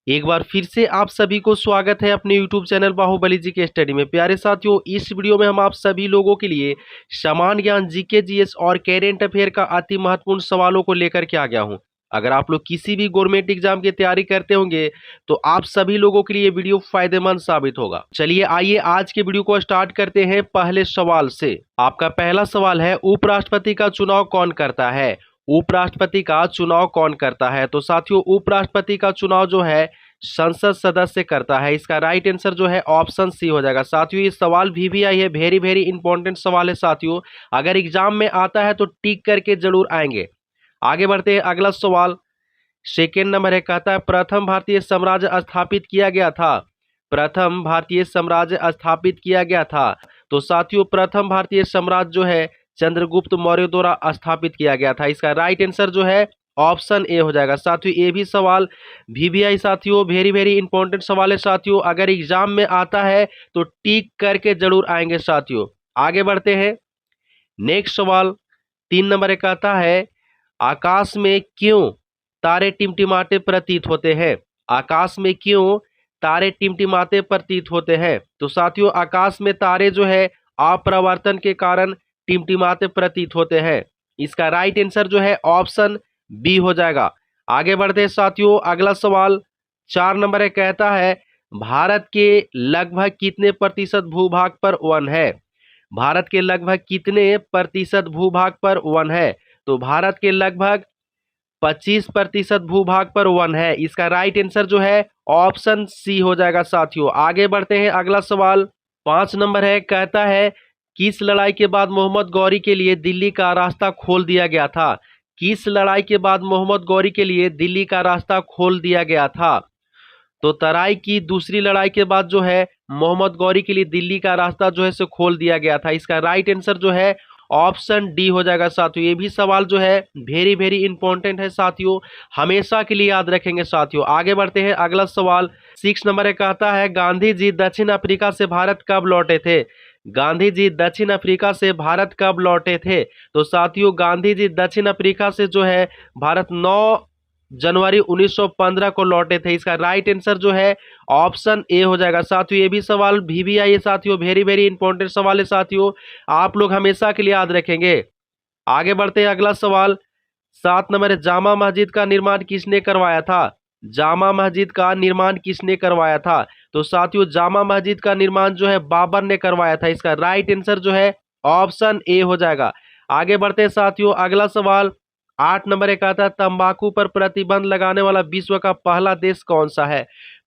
एक बार फिर से आप सभी को स्वागत है अपने YouTube चैनल बाहुबली जी के स्टडी में। प्यारे साथियों, इस वीडियो में हम आप सभी लोगों के लिए सामान्य ज्ञान, जीके, जीएस और करेंट अफेयर का अति महत्वपूर्ण सवालों को लेकर के आ गया हूं। अगर आप लोग किसी भी गवर्नमेंट एग्जाम की तैयारी करते होंगे तो आप सभी लोगों के लिए वीडियो फायदेमंद साबित होगा। चलिए आइए आज के वीडियो को स्टार्ट करते हैं पहले सवाल से। आपका पहला सवाल है, उपराष्ट्रपति का चुनाव कौन करता है? उपराष्ट्रपति का चुनाव कौन करता है? तो साथियों, उपराष्ट्रपति का चुनाव जो है संसद सदस्य करता है। इसका राइट आंसर जो है ऑप्शन सी हो जाएगा। साथियों, ये सवाल VVI है, वेरी वेरी इंपॉर्टेंट सवाल है साथियों। अगर एग्जाम में आता है तो टिक करके जरूर आएंगे। आगे बढ़ते हैं, अगला सवाल सेकेंड नंबर है, कहता है प्रथम भारतीय साम्राज्य स्थापित किया गया था। प्रथम भारतीय साम्राज्य स्थापित किया गया था। तो साथियों, प्रथम भारतीय साम्राज्य जो है चंद्रगुप्त मौर्य द्वारा स्थापित किया गया था। इसका राइट आंसर जो है ऑप्शन ए हो जाएगा। साथियों, ये भी सवाल VVI साथियों, वेरी वेरी इंपॉर्टेंट सवाल है साथियों। अगर एग्जाम में आता है तो टिक करके जरूर आएंगे साथियों। आगे बढ़ते हैं, नेक्स्ट सवाल 3 नंबर कहता है आकाश में क्यों तारे टिमटिमाते प्रतीत होते हैं? आकाश में क्यों तारे टिमटिमाते प्रतीत होते हैं? तो साथियों, आकाश में तारे जो है अपरावर्तन के कारण टिमटिमाते प्रतीत होते हैं। इसका राइट आंसर जो है ऑप्शन बी हो जाएगा। आगे बढ़ते हैं साथियों, अगला सवाल 4 नंबर कहता है भारत के लगभग कितने प्रतिशत भूभाग पर वन है? भारत के लगभग कितने प्रतिशत भूभाग पर वन है? तो भारत के लगभग 25% भूभाग पर वन है। इसका राइट आंसर जो है ऑप्शन सी हो जाएगा साथियों। आगे बढ़ते हैं, अगला सवाल 5 नंबर है, कहता है किस लड़ाई के बाद मोहम्मद गौरी के लिए दिल्ली का रास्ता खोल दिया गया था? किस लड़ाई के बाद मोहम्मद गौरी के लिए दिल्ली का रास्ता खोल दिया गया था? तो तराई की दूसरी लड़ाई के बाद जो है मोहम्मद गौरी के लिए दिल्ली का रास्ता जो है से खोल दिया गया था। इसका राइट आंसर जो है ऑप्शन डी हो जाएगा साथियों। ये भी सवाल जो है वेरी वेरी इंपॉर्टेंट है साथियों, हमेशा के लिए याद रखेंगे साथियों। आगे बढ़ते हैं, अगला सवाल 6 नंबर कहता है गांधी जी दक्षिण अफ्रीका से भारत कब लौटे थे? गांधी जी दक्षिण अफ्रीका से भारत कब लौटे थे? तो साथियों, गांधी जी दक्षिण अफ्रीका से जो है भारत 9 जनवरी 1915 को लौटे थे। इसका राइट आंसर जो है ऑप्शन ए हो जाएगा साथियों। ये भी सवाल VVI है साथियों, वेरी वेरी इंपॉर्टेंट सवाल है साथियों, आप लोग हमेशा के लिए याद रखेंगे। आगे बढ़ते हैं, अगला सवाल 7 नंबर है, जामा मस्जिद का निर्माण किसने करवाया था? जामा मस्जिद का निर्माण किसने करवाया था? तो साथियों, जामा मस्जिद का निर्माण जो है बाबर ने करवाया था। इसका राइट आंसर जो है ऑप्शन ए हो जाएगा। आगे बढ़ते हैं साथियों, अगला सवाल 8 नंबर कहता है तंबाकू पर प्रतिबंध लगाने वाला विश्व का पहला देश कौन सा है?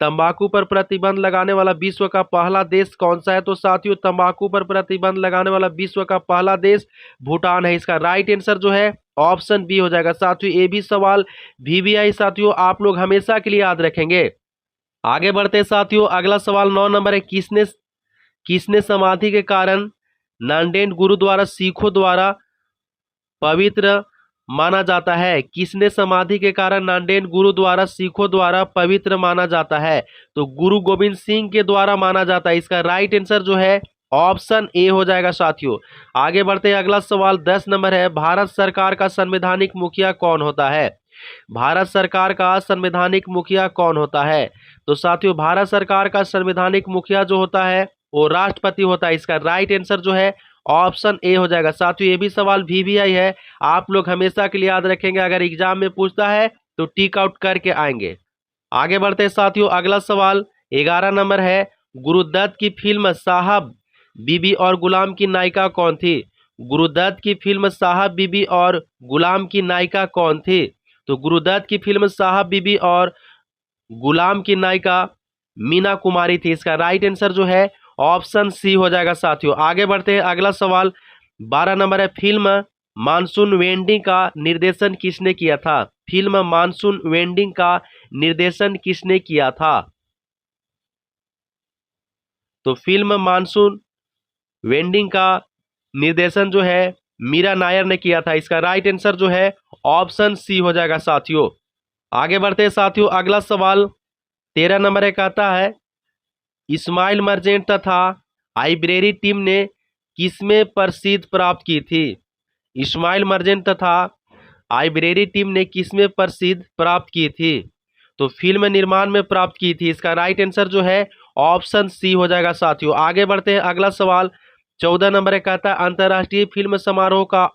तंबाकू पर प्रतिबंध लगाने वाला विश्व का पहला देश कौन सा है? तो साथियों, तंबाकू पर प्रतिबंध लगाने वाला विश्व का पहला देश भूटान है। इसका राइट आंसर जो है ऑप्शन बी हो जाएगा साथियों। ये भी सवाल VVI साथियों, आप लोग हमेशा के लिए याद रखेंगे। आगे बढ़ते साथियों, अगला सवाल 9 नंबर है, किसने किसने समाधि के कारण नांदेड़ गुरुद्वारा सिखों द्वारा पवित्र माना जाता है? किसने समाधि के कारण नांदेड़ गुरुद्वारा सिखों द्वारा पवित्र माना जाता है? तो गुरु गोविंद सिंह के द्वारा माना जाता है। इसका राइट आंसर जो है ऑप्शन ए हो जाएगा साथियों। आगे बढ़ते हैं, अगला सवाल 10 नंबर है, भारत सरकार का संवैधानिक मुखिया कौन होता है? भारत सरकार का संवैधानिक मुखिया कौन होता है? तो साथियों, भारत सरकार का संवैधानिक मुखिया जो होता है वो राष्ट्रपति होता है। इसका राइट आंसर जो है ऑप्शन ए हो जाएगा साथियों। ये भी सवाल VVI है, आप लोग हमेशा के लिए याद रखेंगे। अगर एग्जाम में पूछता है तो टिक आउट करके आएंगे। आगे बढ़ते हैं साथियों, अगला सवाल 11 नंबर है, गुरुदत्त की फिल्म साहब बीबी और गुलाम की नायिका कौन थी? गुरुदत्त की फिल्म साहब बीबी और गुलाम की नायिका कौन थी? तो गुरुदत्त की फिल्म साहब बीबी और गुलाम की नायिका मीना कुमारी थी। इसका राइट आंसर जो है ऑप्शन सी हो जाएगा साथियों। आगे बढ़ते हैं, अगला सवाल 12 नंबर है, फिल्म मानसून वेडिंग का निर्देशन किसने किया था? फिल्म मानसून वेडिंग का निर्देशन किसने किया था? तो फिल्म मानसून वेडिंग का निर्देशन जो है मीरा नायर ने किया था। इसका राइट आंसर जो है ऑप्शन सी हो जाएगा साथियों। आगे बढ़ते हैं साथियों, अगला सवाल 13 नंबर कहता है इस्माइल मर्चेंट तथा आइब्रेरी टीम ने किसमें प्रसिद्ध प्राप्त की थी? इस्माइल मर्चेंट तथा आइब्रेरी टीम ने किसमें प्रसिद्ध प्राप्त की थी? तो फिल्म निर्माण में प्राप्त की थी। इसका राइट आंसर जो है ऑप्शन सी हो जाएगा साथियों। आगे बढ़ते हैं, अगला सवाल 14 नंबर है, कहता है अंतर्राष्ट्रीय फिल्म समारोह का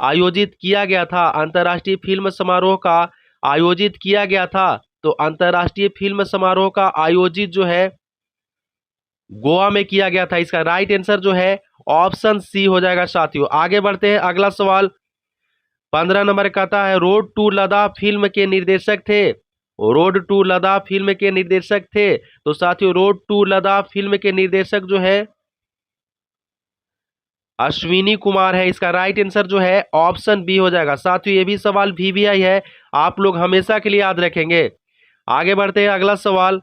आयोजित किया गया था। अंतर्राष्ट्रीय फिल्म समारोह का आयोजित किया गया था। तो अंतर्राष्ट्रीय फिल्म समारोह का आयोजित जो है गोवा में किया गया था। इसका राइट आंसर जो है ऑप्शन सी हो जाएगा साथियों। आगे बढ़ते हैं, अगला सवाल 15 नंबर कहता है रोड टू लद्दाख फिल्म के निर्देशक थे। रोड टू लद्दाख फिल्म के निर्देशक थे। तो साथियों रोड टू लद्दाख फिल्म के निर्देशक जो है अश्विनी कुमार है। इसका राइट आंसर जो है ऑप्शन बी हो जाएगा साथियों। ये भी सवाल वीवीआई है, आप लोग हमेशा के लिए याद रखेंगे। आगे बढ़ते हैं, अगला सवाल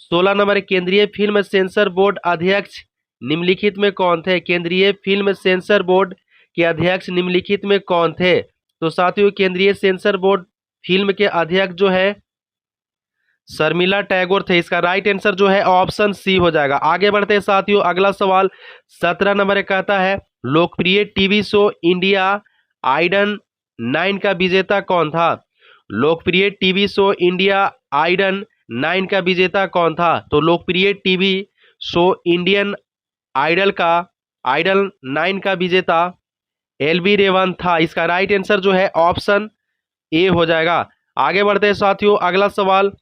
16 नंबर, केंद्रीय फिल्म सेंसर बोर्ड अध्यक्ष निम्नलिखित में कौन थे। केंद्रीय फिल्म सेंसर बोर्ड के अध्यक्ष निम्नलिखित में कौन थे। तो साथियों केंद्रीय सेंसर बोर्ड फिल्म के अध्यक्ष जो है शर्मिला टैगोर थे। इसका राइट आंसर जो है ऑप्शन सी हो जाएगा। आगे बढ़ते हैं साथियों, अगला सवाल 17 नंबर कहता है लोकप्रिय टीवी शो इंडिया आइडल 9 का विजेता कौन था। लोकप्रिय टीवी शो इंडिया आइडल 9 का विजेता कौन था। तो लोकप्रिय टीवी शो इंडियन आइडल 9 का विजेता एलबी रेवंत था। इसका राइट आंसर जो है ऑप्शन ए हो जाएगा। आगे बढ़ते हैं साथियों, अगला सवाल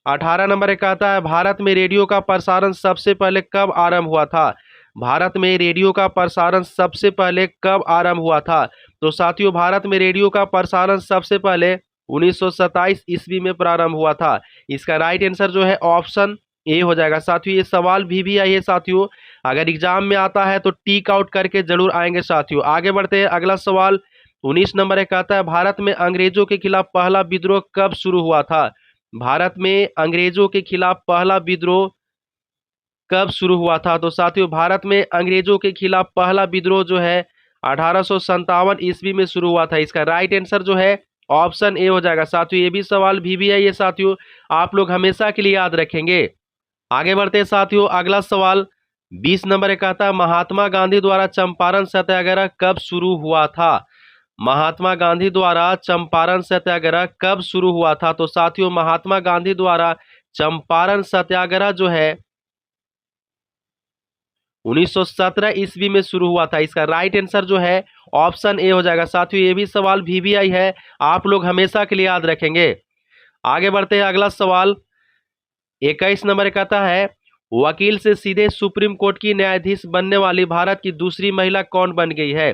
18 नंबर कहता है भारत में रेडियो का प्रसारण सबसे पहले कब आरंभ हुआ था। भारत में रेडियो का प्रसारण सबसे पहले कब आरंभ हुआ था। तो साथियों भारत में रेडियो का प्रसारण सबसे पहले 1927 ईस्वी में प्रारंभ हुआ था। इसका राइट आंसर जो है ऑप्शन ए हो जाएगा साथियों। ये सवाल वीवीआई है साथियों, अगर एग्जाम में आता है तो टिक आउट करके जरूर आएंगे साथियों। आगे बढ़ते हैं, अगला सवाल 19 नंबर कहता है भारत में अंग्रेजों के खिलाफ पहला विद्रोह कब शुरू हुआ था। भारत में अंग्रेजों के खिलाफ पहला विद्रोह कब शुरू हुआ था। तो साथियों भारत में अंग्रेजों के खिलाफ पहला विद्रोह जो है 1857 ईस्वी में शुरू हुआ था। इसका राइट आंसर जो है ऑप्शन ए हो जाएगा साथियों। ये भी सवाल वीवीआई है साथियों, आप लोग हमेशा के लिए याद रखेंगे। आगे बढ़ते हैं साथियों, अगला सवाल 20 नंबर कहता है महात्मा गांधी द्वारा चंपारण सत्याग्रह कब शुरू हुआ था। महात्मा गांधी द्वारा चंपारण सत्याग्रह कब शुरू हुआ था। तो साथियों महात्मा गांधी द्वारा चंपारण सत्याग्रह जो है 1917 ईस्वी में शुरू हुआ था। इसका राइट आंसर जो है ऑप्शन ए हो जाएगा साथियों। ये भी सवाल वीवीआई है, आप लोग हमेशा के लिए याद रखेंगे। आगे बढ़ते हैं, अगला सवाल 21 नंबर कहता है वकील से सीधे सुप्रीम कोर्ट की न्यायाधीश बनने वाली भारत की दूसरी महिला कौन बन गई है।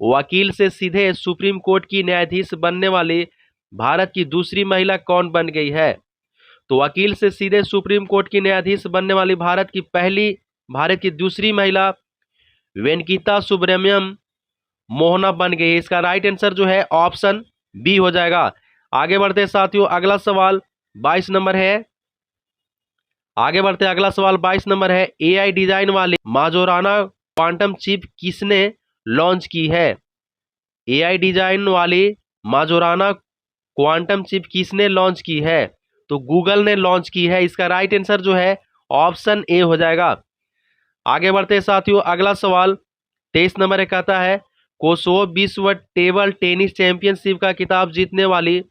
वकील से सीधे सुप्रीम कोर्ट की न्यायाधीश बनने वाली भारत की दूसरी महिला कौन बन गई है। तो वकील से सीधे सुप्रीम कोर्ट की न्यायाधीश बनने वाली भारत की दूसरी महिला वेंकिता सुब्रमण्यम मोहना बन गई है। इसका राइट आंसर जो है ऑप्शन बी हो जाएगा। आगे बढ़ते हैं साथियों, अगला सवाल 22 नंबर है। आगे बढ़ते हैं, अगला सवाल 22 नंबर है एआई डिजाइन वाले माजोराना क्वांटम चिप किसने लॉन्च की है। एआई डिजाइन वाली माजोराना क्वांटम चिप किसने लॉन्च की है। तो गूगल ने लॉन्च की है। इसका राइट आंसर जो है ऑप्शन ए हो जाएगा। आगे बढ़ते हैं साथियों, अगला सवाल 23 नंबर कहता है कोसोवो विश्व टेबल टेनिस चैंपियनशिप का खिताब जीतने वाली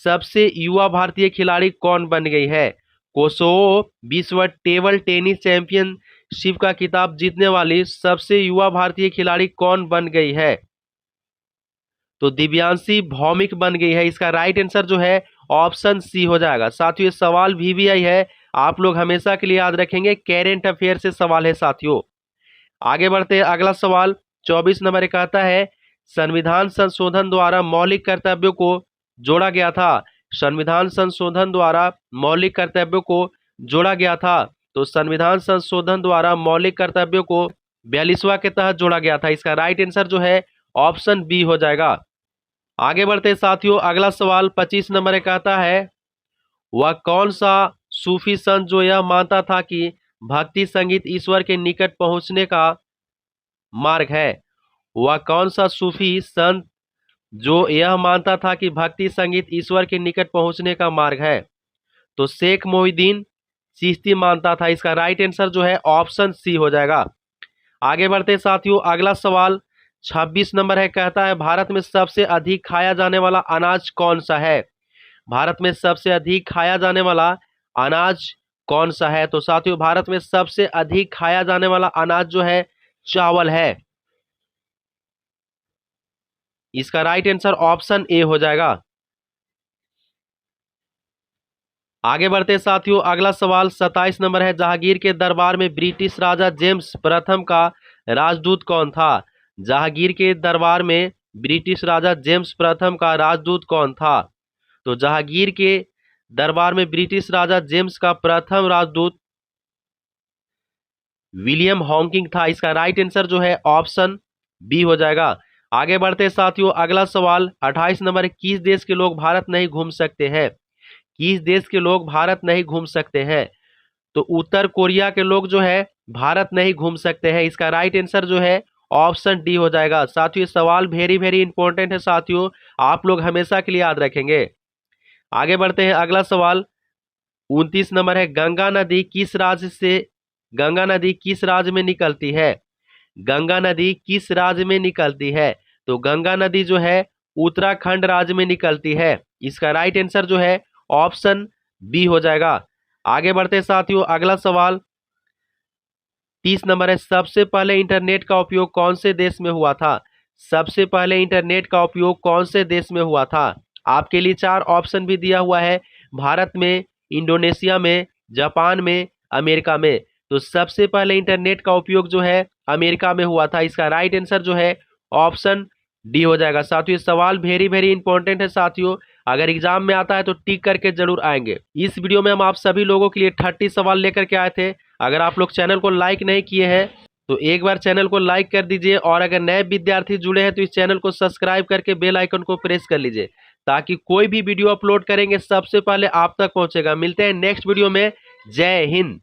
सबसे युवा भारतीय खिलाड़ी कौन बन गई है। कोसोवो विश्व टेबल टेनिस चैंपियनशिप का खिताब जीतने वाली सबसे युवा भारतीय खिलाड़ी कौन बन गई है। तो दिव्यांशी भौमिक बन गई है। इसका राइट आंसर जो है ऑप्शन सी हो जाएगा साथियों। ये सवाल वीवीआई है, आप लोग हमेशा के लिए याद रखेंगे, करेंट अफेयर से सवाल है साथियों। आगे बढ़ते हैं, अगला सवाल 24 नंबर कहता है संविधान संशोधन द्वारा मौलिक कर्तव्यों को जोड़ा गया था। संविधान संशोधन द्वारा मौलिक कर्तव्यों को जोड़ा गया था। तो संविधान संशोधन द्वारा मौलिक कर्तव्यों को 42वां के तहत जोड़ा गया था। इसका राइट आंसर जो है ऑप्शन बी हो जाएगा। आगे बढ़ते साथियों, अगला सवाल 25 नंबर कहता है वह कौन सा सूफी संत जो यह मानता था कि भक्ति संगीत ईश्वर के निकट पहुंचने का मार्ग है। वह कौन सा सूफी संत जो यह मानता था कि भक्ति संगीत ईश्वर के निकट पहुंचने का मार्ग है। तो शेख मोहिउद्दीन चिश्ती मानता था। इसका राइट आंसर जो है ऑप्शन सी हो जाएगा। आगे बढ़ते साथियों, अगला सवाल 26 नंबर कहता है भारत में सबसे अधिक खाया जाने वाला अनाज कौन सा है। भारत में सबसे अधिक खाया जाने वाला अनाज कौन सा है? तो साथियों भारत में सबसे अधिक खाया जाने वाला अनाज जो है चावल है। इसका राइट आंसर ऑप्शन ए हो जाएगा। आगे बढ़ते साथियों, अगला सवाल 27 नंबर है। जहांगीर के दरबार में ब्रिटिश राजा जेम्स प्रथम का राजदूत कौन था? जहांगीर के दरबार में ब्रिटिश राजा जेम्स प्रथम का राजदूत कौन था? तो जहांगीर के दरबार में ब्रिटिश राजा जेम्स का प्रथम राजदूत विलियम हॉकिंग था। इसका राइट आंसर जो है ऑप्शन बी हो जाएगा। आगे बढ़ते साथियों, अगला सवाल 28 नंबर, किस देश के लोग भारत नहीं घूम सकते हैं? किस देश के लोग भारत नहीं घूम सकते हैं? तो उत्तर कोरिया के लोग जो है भारत नहीं घूम सकते हैं। इसका राइट आंसर जो है ऑप्शन डी हो जाएगा। साथियों ये सवाल वेरी वेरी इंपॉर्टेंट है साथियों, आप लोग हमेशा के लिए याद रखेंगे। आगे बढ़ते हैं, अगला सवाल 29 नंबर है। गंगा नदी किस राज्य में निकलती है? गंगा नदी किस राज्य में निकलती है? तो गंगा नदी जो है उत्तराखंड राज्य में निकलती है। इसका राइट आंसर जो है ऑप्शन बी हो जाएगा। आगे बढ़ते साथियों, अगला सवाल 30 नंबर है। सबसे पहले इंटरनेट का उपयोग कौन से देश में हुआ था? सबसे पहले इंटरनेट का उपयोग कौन से देश में हुआ था? आपके लिए 4 ऑप्शन भी दिया हुआ है, भारत में, इंडोनेशिया में, जापान में, अमेरिका में। तो सबसे पहले इंटरनेट का उपयोग जो है अमेरिका में हुआ था। इसका राइट आंसर जो है ऑप्शन डी हो जाएगा। साथियों सवाल वेरी वेरी इंपॉर्टेंट है साथियों, अगर एग्जाम में आता है तो टिक करके जरूर आएंगे। इस वीडियो में हम आप सभी लोगों के लिए 30 सवाल लेकर के आए थे। अगर आप लोग चैनल को लाइक नहीं किए हैं तो एक बार चैनल को लाइक कर दीजिए, और अगर नए विद्यार्थी जुड़े हैं तो इस चैनल को सब्सक्राइब करके बेल आइकन को प्रेस कर लीजिए, ताकि कोई भी वीडियो अपलोड करेंगे सबसे पहले आप तक पहुंचेगा। मिलते हैं नेक्स्ट वीडियो में। जय हिंद।